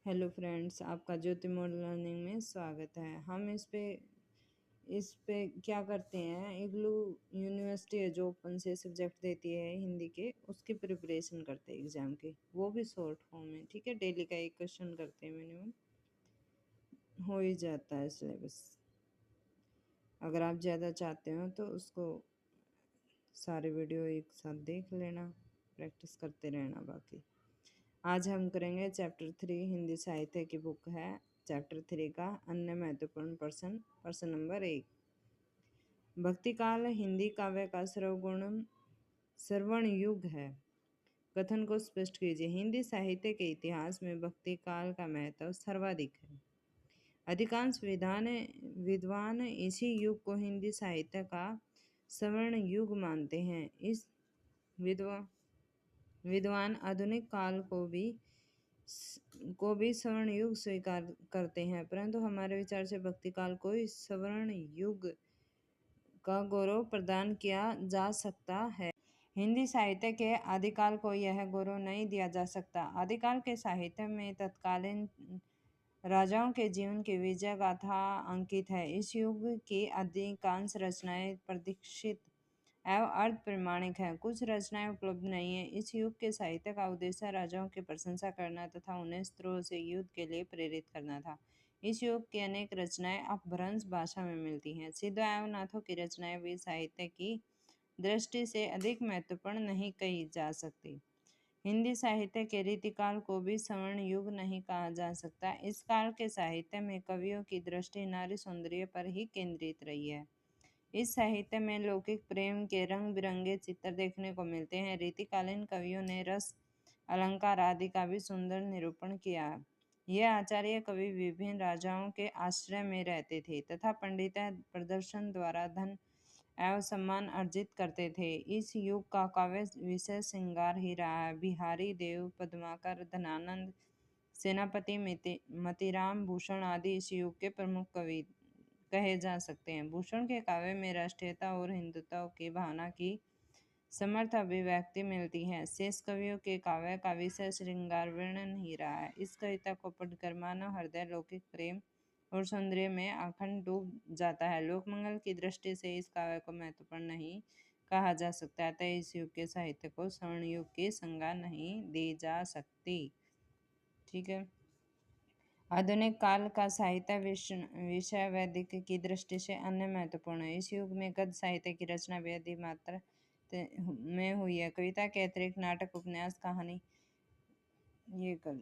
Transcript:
Hello friends, आपका ज्योति mode learning में स्वागत है। हम इस पे क्या करते हैं, इग्लू यूनिवर्सिटी है जो ओपन से सब्जेक्ट देती है हिंदी के, उसकी प्रिपरेशन करते हैं एग्जाम के, वो भी शॉर्ट फॉर्म में। ठीक है, डेली का एक क्वेश्चन करते हैं, मिनिमम हो ही जाता है सिलेबस। अगर आप ज़्यादा चाहते हो तो उसको सारे वीडियो एक साथ देख लेना, प्रैक्टिस करते रहना। बाकी आज हम करेंगे चैप्टर 3, हिंदी साहित्य की बुक है। चैप्टर 3 का अन्य महत्वपूर्ण प्रश्न नंबर 1। भक्ति काल हिंदी काव्य का श्रवण युग है। कथन को स्पष्ट कीजिए। हिंदी साहित्य के इतिहास में भक्ति काल का महत्व सर्वाधिक है। अधिकांश विद्वान इसी युग को हिंदी साहित्य का स्वर्ण युग मानते हैं। इस विद्वान आधुनिक काल को भी स्वर्ण युग स्वीकार करते हैं, परंतु हमारे विचार से भक्ति काल को इस स्वर्ण युग का गौरव प्रदान किया जा सकता है। हिंदी साहित्य के आदिकाल को यह गौरव नहीं दिया जा सकता। आदिकाल के साहित्य में तत्कालीन राजाओं के जीवन की विजय गाथा अंकित है। इस युग की अधिकांश रचनाएं प्रतीक्षित एवं अर्ध प्रमाणिक है। कुछ रचनाएं उपलब्ध नहीं है। इस युग के साहित्य का उद्देश्य राजाओं की प्रशंसा करना तथा उन्हें शस्त्रों से युद्ध के लिए प्रेरित करना था। इस युग की अनेक रचनाएं अपभ्रंश भाषा में मिलती हैं। सिद्ध एवं नाथों की रचनाएं भी साहित्य की दृष्टि से अधिक महत्वपूर्ण नहीं कही जा सकती। हिंदी साहित्य के रीतिकाल को भी स्वर्ण युग नहीं कहा जा सकता। इस काल के साहित्य में कवियों की दृष्टि नारी सौंदर्य पर ही केंद्रित रही है। इस साहित्य में लौकिक प्रेम के रंग बिरंगे चित्र देखने को मिलते हैं। रीतिकालीन कवियों ने रस, अलंकार आदि का भी सुंदर निरूपण किया। ये आचार्य कवि विभिन्न राजाओं के आश्रय में रहते थे तथा पंडित प्रदर्शन द्वारा धन एवं सम्मान अर्जित करते थे। इस युग का काव्य विषय श्रृंगार ही रहा है। बिहारी देव, पद्माकर, धनानंद, सेनापति मतीराम भूषण आदि इस युग के प्रमुख कवि कहे जा सकते हैं। भूषण के काव्य में राष्ट्रीयता और हिंदुत्व की भावना की समर्थ अभिव्यक्ति मिलती है। शेष कवियों के काव्य का विषय श्रृंगार वर्णन ही रहा है। इस कविता को पढ़कर मानव हृदय लौकिक प्रेम और सौंदर्य में अखंड डूब जाता है। लोकमंगल की दृष्टि से इस काव्य को महत्वपूर्ण नहीं कहा जा सकता, अतः इस युग के साहित्य को स्वर्ण युग की संज्ञा नहीं दी जा सकती। ठीक है। आधुनिक काल का साहित्य विषय वैदिक की दृष्टि से अन्य महत्वपूर्ण है। इस युग में गद्य साहित्य की रचना वैदिक मात्रा में हुई है। कविता के अतिरिक्त नाटक, उपन्यास, कहानी ये कर